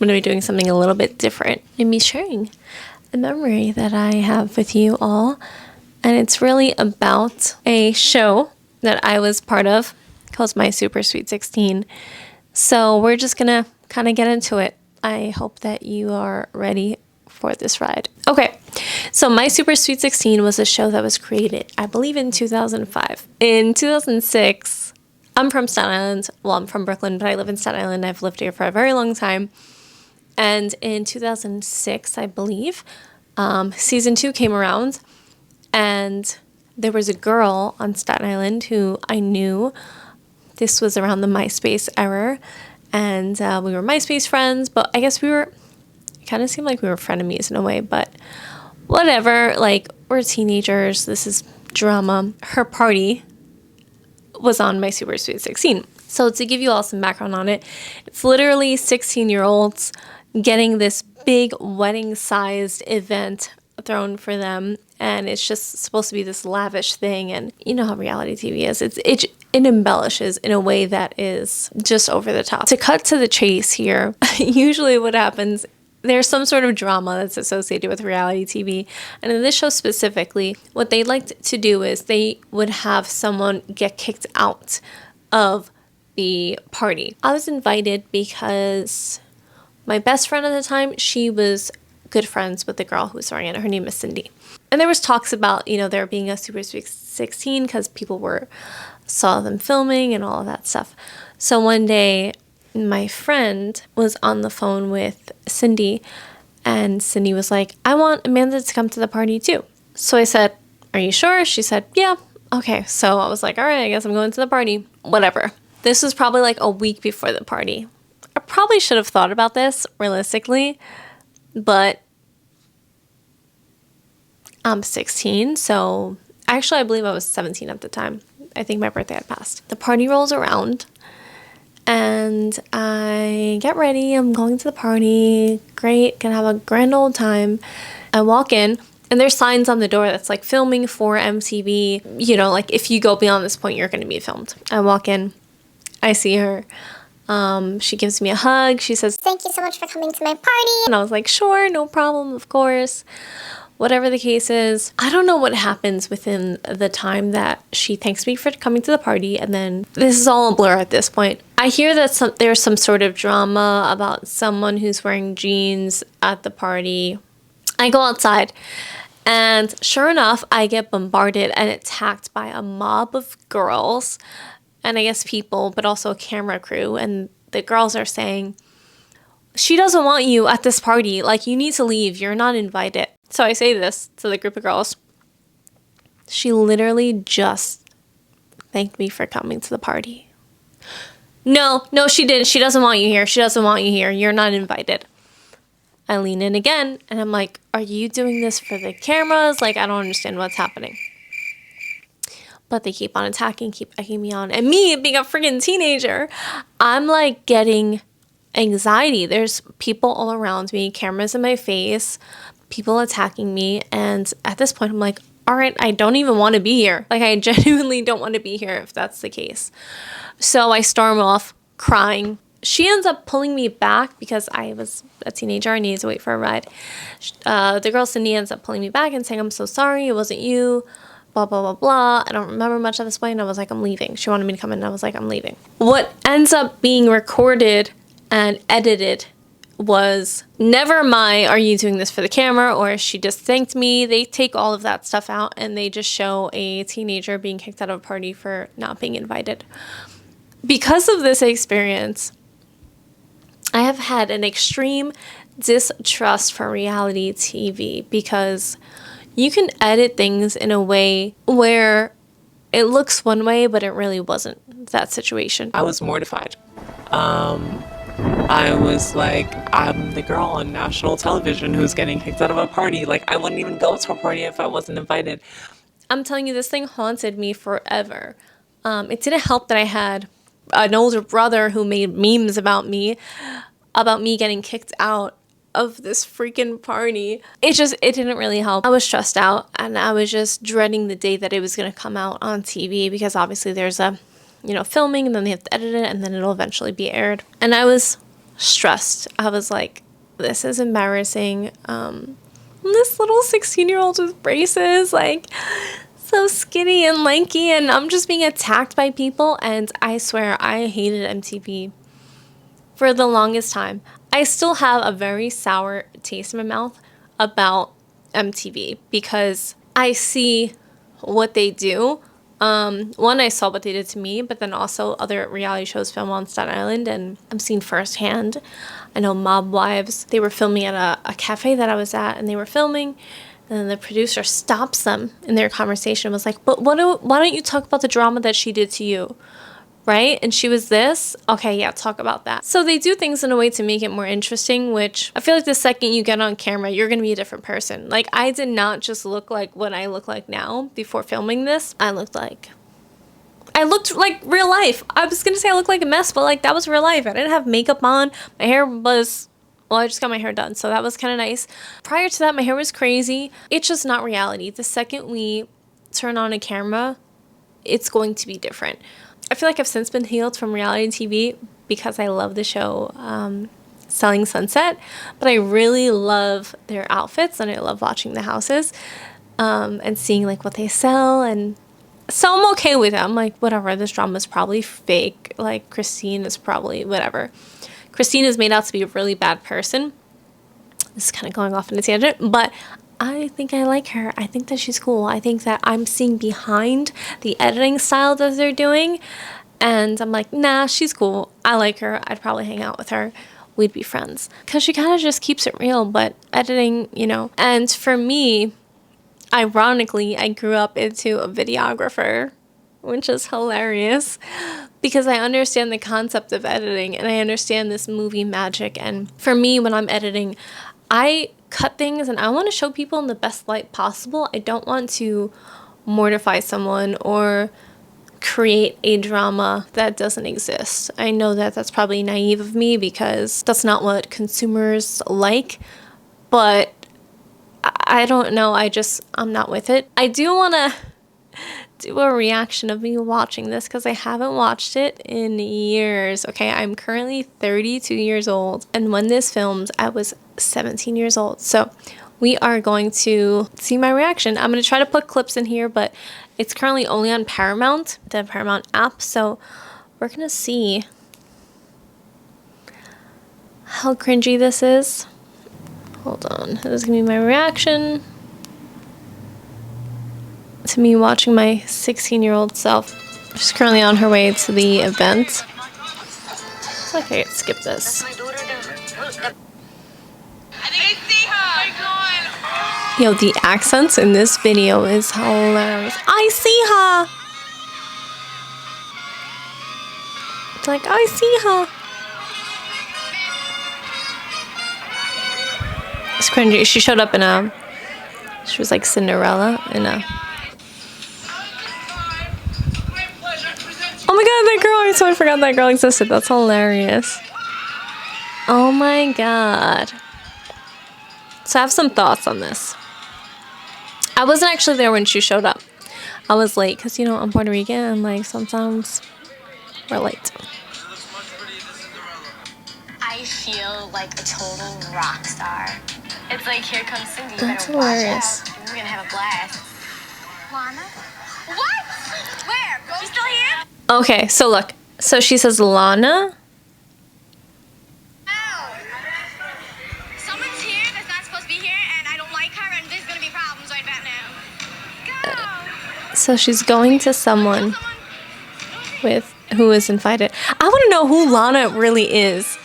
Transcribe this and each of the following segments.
I'm going to be doing something a little bit different and be sharing a memory that I have with you all. And it's really about a show that I was part of called My Super Sweet 16. So we're just going to kind of get into it. I hope that you are ready for this ride. Okay, so My Super Sweet 16 was a show that was created, I believe, in 2005. In 2006, I'm from Staten Island. Well, I'm from Brooklyn, but I live in Staten Island. I've lived here for a very long time. And in 2006, I believe, season 2 came around, and there was a girl on Staten Island who I knew. This was around the MySpace era, and we were MySpace friends, but I guess it kind of seemed like we were frenemies in a way, but whatever, like, we're teenagers, this is drama. Her party was on My Super Sweet 16. So to give you all some background on it, it's literally 16-year-olds getting this big wedding-sized event thrown for them, and it's just supposed to be this lavish thing. And you know how reality TV is. It embellishes in a way that is just over the top. To cut to the chase here, usually what happens, there's some sort of drama that's associated with reality TV. And in this show specifically, what they liked to do is they would have someone get kicked out of the party. I was invited because my best friend at the time, she was good friends with the girl who was throwing it. Her name is Cindy. And there was talks about, there being a Super Sweet 16 because people saw them filming and all of that stuff. So one day, my friend was on the phone with Cindy, and Cindy was like, I want Amanda to come to the party too. So I said, are you sure? She said, yeah. Okay. So I was like, all right, I guess I'm going to the party. Whatever. This was probably like a week before the party. I probably should have thought about this realistically, but I'm 16, so actually I believe I was 17 at the time. I think my birthday had passed. The party rolls around, and I get ready. I'm going to the party. Great, gonna have a grand old time. I walk in, and there's signs on the door that's like filming for MTV. Like if you go beyond this point, you're gonna be filmed. I walk in, I see her. She gives me a hug. She says, thank you so much for coming to my party. And I was like, sure, no problem, of course. Whatever the case is, I don't know what happens within the time that she thanks me for coming to the party, and then this is all a blur at this point. I hear that there's some sort of drama about someone who's wearing jeans at the party. I go outside, and sure enough, I get bombarded and attacked by a mob of girls, and I guess people, but also a camera crew, and the girls are saying, she doesn't want you at this party, like, you need to leave, you're not invited. So I say this to the group of girls. She literally just thanked me for coming to the party. No, she didn't. She doesn't want you here. She doesn't want you here. You're not invited. I lean in again, and I'm like, are you doing this for the cameras? Like, I don't understand what's happening. But they keep on attacking, keep egging me on. And me, being a freaking teenager, I'm like getting anxiety. There's people all around me, cameras in my face, people attacking me. And at this point, I'm like, all right, I don't even want to be here. Like, I genuinely don't want to be here if that's the case. So I storm off crying. She ends up pulling me back because I was a teenager. I needed to wait for a ride. The girl Cindy ends up pulling me back and saying, I'm so sorry, it wasn't you. Blah, blah, blah, blah. I don't remember much at this point. And I was like, I'm leaving. She wanted me to come in. And I was like, I'm leaving. What ends up being recorded and edited was never are you doing this for the camera, or she just thanked me. They take all of that stuff out and they just show a teenager being kicked out of a party for not being invited. Because of this experience, I have had an extreme distrust for reality TV because you can edit things in a way where it looks one way, but it really wasn't that situation. I was mortified. I was like, I'm the girl on national television who's getting kicked out of a party. Like, I wouldn't even go to a party if I wasn't invited. I'm telling you, this thing haunted me forever. It didn't help that I had an older brother who made memes about me getting kicked out of this freaking party. It didn't really help. I was stressed out, and I was just dreading the day that it was going to come out on TV, because obviously there's a filming, and then they have to edit it, and then it'll eventually be aired. And I was stressed. I was like, this is embarrassing. This little 16-year-old with braces, like so skinny and lanky, and I'm just being attacked by people. And I swear I hated MTV for the longest time. I still have a very sour taste in my mouth about MTV because I see what they do. One, I saw what they did to me, but then also other reality shows film on Staten Island, and I'm seeing firsthand. I know Mob Wives, they were filming at a cafe that I was at, and they were filming, and then the producer stops them in their conversation and was like, but why don't you talk about the drama that she did to you? Right? And she was this. Okay, yeah, talk about that. So they do things in a way to make it more interesting, which I feel like the second you get on camera, you're going to be a different person. Like, I did not just look like what I look like now before filming this. I looked like real life. I was going to say I looked like a mess, but like that was real life. I didn't have makeup on. My hair was, well, I just got my hair done, so that was kind of nice. Prior to that, my hair was crazy. It's just not reality. The second we turn on a camera, it's going to be different. I feel like I've since been healed from reality TV because I love the show Selling Sunset, but I really love their outfits and I love watching the houses and seeing like what they sell, and so I'm okay with it. I'm like, whatever, this drama is probably fake. Like Christine is probably whatever. Christine is made out to be a really bad person. This is kind of going off in a tangent, but I think I like her. I think that she's cool. I think that I'm seeing behind the editing style that they're doing. And I'm like, nah, she's cool. I like her. I'd probably hang out with her. We'd be friends. Because she kind of just keeps it real, but editing, you know. And for me, ironically, I grew up into a videographer, which is hilarious. Because I understand the concept of editing and I understand this movie magic. And for me, when I'm editing, I cut things and I want to show people in the best light possible. I don't want to mortify someone or create a drama that doesn't exist. I know that that's probably naive of me because that's not what consumers like, but I don't know. I'm not with it. I do want to do a reaction of me watching this because I haven't watched it in years. Okay, I'm currently 32 years old, and when this filmed, I was 17 years old. So we are going to see my reaction. I'm going to try to put clips in here, but it's currently only on Paramount, the Paramount app. So we're going to see how cringy this is. Hold on. This is going to be my reaction to me watching my 16-year-old self. She's currently on her way to the event. Okay, skip this. Yo, the accents in this video is hilarious. I see her. It's like, I see her. It's cringy. She showed up she was like Cinderella in a... Oh my god, that girl! I totally forgot that girl existed. That's hilarious. Oh my god. So I have some thoughts on this. I wasn't actually there when she showed up. I was late because, you know, I'm Puerto Rican and like sometimes we're late. I feel like a total rock star. It's like, here comes Cindy. That's hilarious. We're gonna have a blast. Lana? What? Where? She's still here? Okay, so look. So she says Lana. Someone's here that's not supposed to be here, and I don't like her, and there's gonna be problems right about now. Go! So she's going to someone with who is invited. I want to know who Lana really is.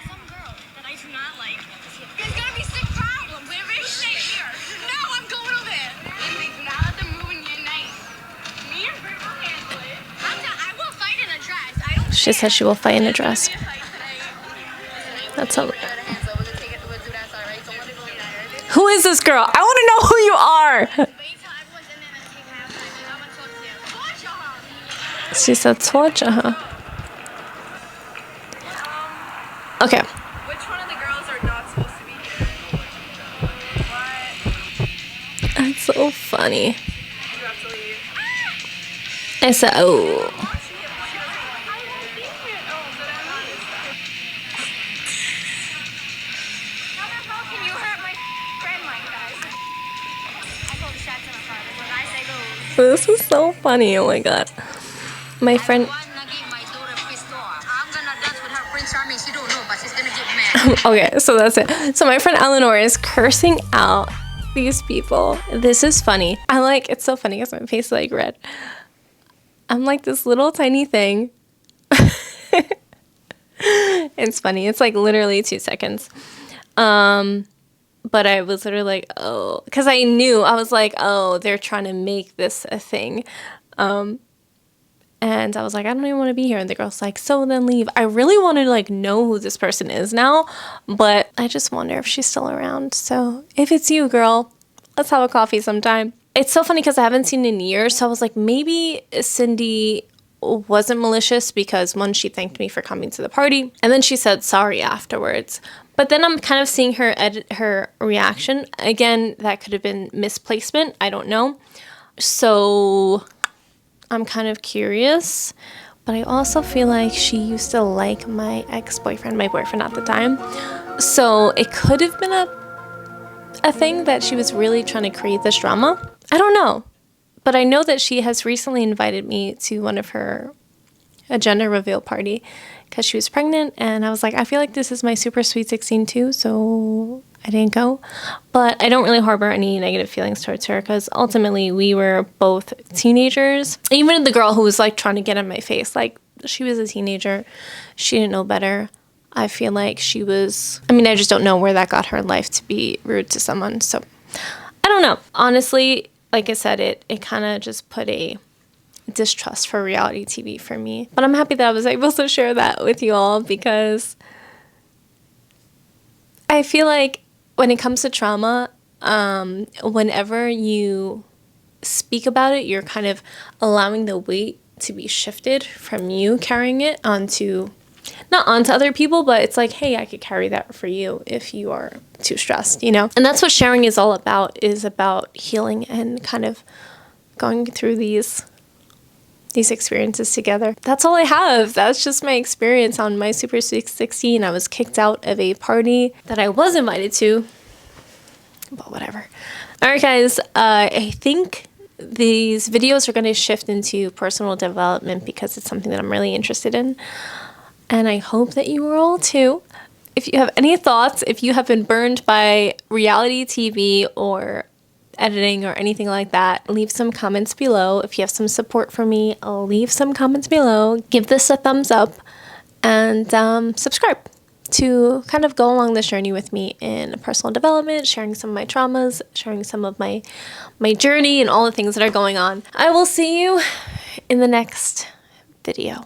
Some girl that I do not like. There's gonna be sick problems. We're very safe here. No, I'm going over there. Lindsay, do not let them ruin your night. Me and Bert will handle it. I will fight in a dress. I don't She said she will fight in a dress. care. That's all. Who is this girl? I want to know who you are. Wait till everyone's in there and take half. I'm gonna talk to you. Torture her. She said torture her. Okay. Which one of the girls are not supposed to be here? What? That's so funny. You have to leave. I said, oh. This is so funny. Oh my god. My friend. Okay, so that's it. So my friend Eleanor is cursing out these people. This is funny. It's so funny because my face is like red. I'm like this little tiny thing. It's funny. It's like literally 2 seconds. But I was literally like, oh, because I knew, I was like, oh, they're trying to make this a thing. And I was like, I don't even want to be here. And the girl's like, so then leave. I really want to like know who this person is now, but I just wonder if she's still around. So if it's you, girl, let's have a coffee sometime. It's so funny because I haven't seen in years. So I was like, maybe Cindy wasn't malicious because one, she thanked me for coming to the party. And then she said sorry afterwards. But then I'm kind of seeing her edit her reaction. Again, that could have been misplacement. I don't know. So I'm kind of curious, but I also feel like she used to like my ex-boyfriend, my boyfriend at the time. So it could have been a thing that she was really trying to create this drama. I don't know. But I know that she has recently invited me to one of her gender reveal party because she was pregnant, and I was like, I feel like this is my super sweet 16 too, so I didn't go. But I don't really harbor any negative feelings towards her because ultimately we were both teenagers. Even the girl who was like trying to get in my face, like she was a teenager. She didn't know better. I feel like she was, I just don't know where that got her in life to be rude to someone. So I don't know. Honestly, like I said, it kind of just put a distrust for reality TV for me. But I'm happy that I was able to share that with you all because I feel like when it comes to trauma, whenever you speak about it, you're kind of allowing the weight to be shifted from you carrying it not onto other people, but it's like, hey, I could carry that for you if you are too stressed, And that's what sharing is all about, is about healing and kind of going through these experiences together. That's all I have. That's just my experience on my Super Sweet 16. I was kicked out of a party that I was invited to, but whatever. All right, guys, I think these videos are going to shift into personal development because it's something that I'm really interested in. And I hope that you are all too. If you have any thoughts, if you have been burned by reality TV or editing or anything like that, leave some comments below. If you have some support for me, leave some comments below. Give this a thumbs up and subscribe to kind of go along this journey with me in personal development, sharing some of my traumas, sharing some of my journey and all the things that are going on. I will see you in the next video.